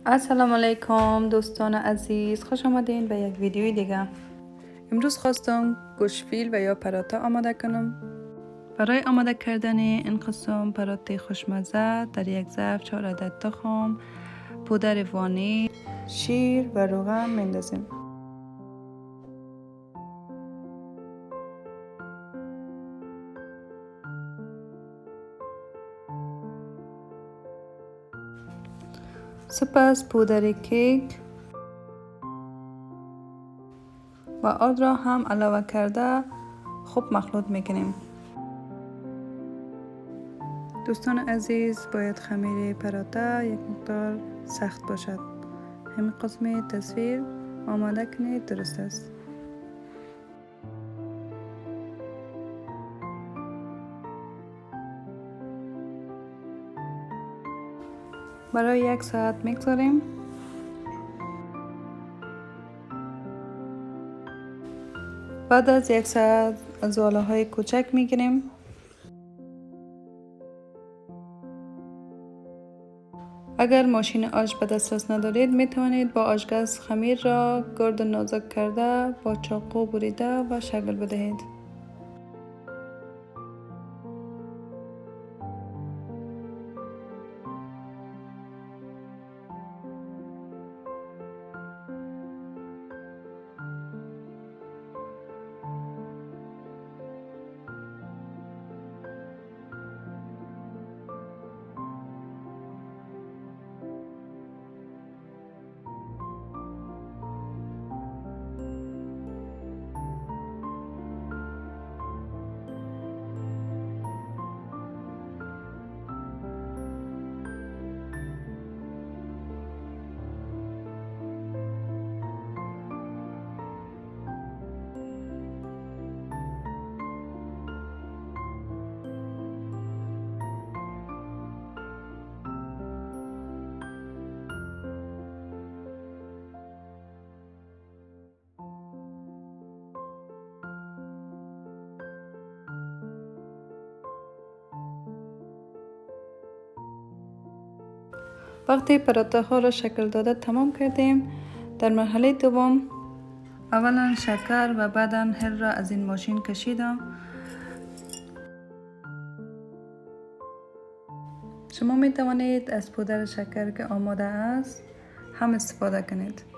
السلام علیکم دوستان عزیز، خوش آمدین به یک ویدیوی دیگه. امروز خواستم گوشتفیل و یا پراتا آماده کنم. برای آماده کردن این قسم پراته خوشمزه در یک ظرف 4 عدد تخم، پودر وانیل، شیر و روغن میندازیم. سپس پودر کیک و آرد را هم علاوه کرده خوب مخلوط میکنیم. دوستان عزیز، باید خمیر پراتا یک مقدار سخت باشد. همین قسم تصویر آماده کنید، درست است. برای 1 ساعت میگذاریم. بعد از 1 ساعت زاله های کوچک میگیریم. اگر ماشین آش به دسترس ندارید میتوانید با آشگاز خمیر را گرد و نازک کرده با چاقو بریده و شکل بدهید. وقتی پراتا ها را شکل داده تمام کردیم، در مرحله دوم اولا شکر و بعدا هل را از این ماشین کشیدم. شما می توانید از پودر شکر که آماده است هم استفاده کنید.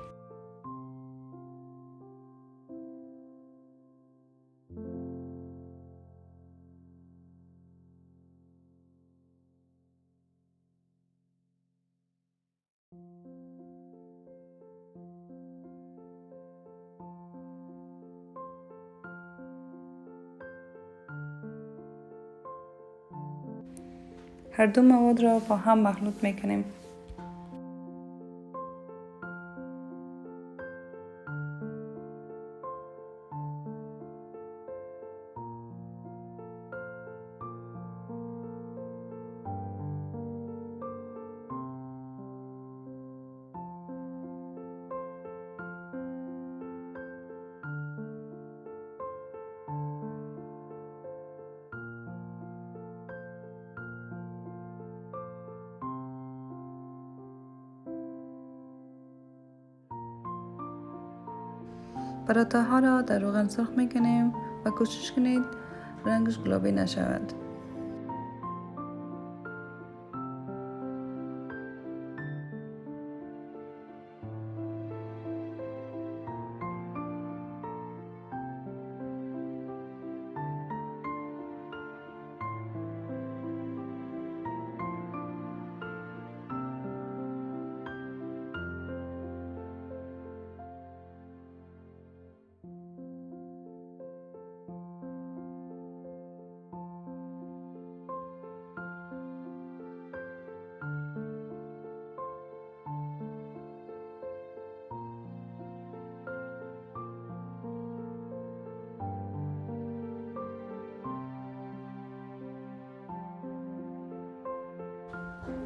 هر دو مواد را با هم مخلوط می کنیم. پراتا ها را در روغن سرخ می کنیم و کوشش کنید رنگش گلابی نشود.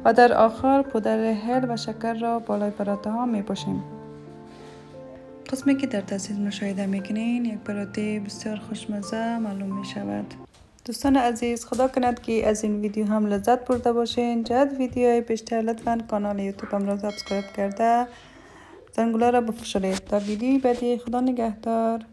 و در آخر پودر هل و شکر را بالای پراتا ها می پاشیم. قسمی که در تصویر مشاهده میکنین یک پراته بسیار خوشمزه معلوم می شود. دوستان عزیز، خدا کند که از این ویدیو هم لذت برده باشین. جد ویدیوهای بیشتر لطفاً کانال یوتیوبم را سابسکرایب کرده زنگوله را بفشارید. تا ویدیوی بعدی، خدا نگهدار.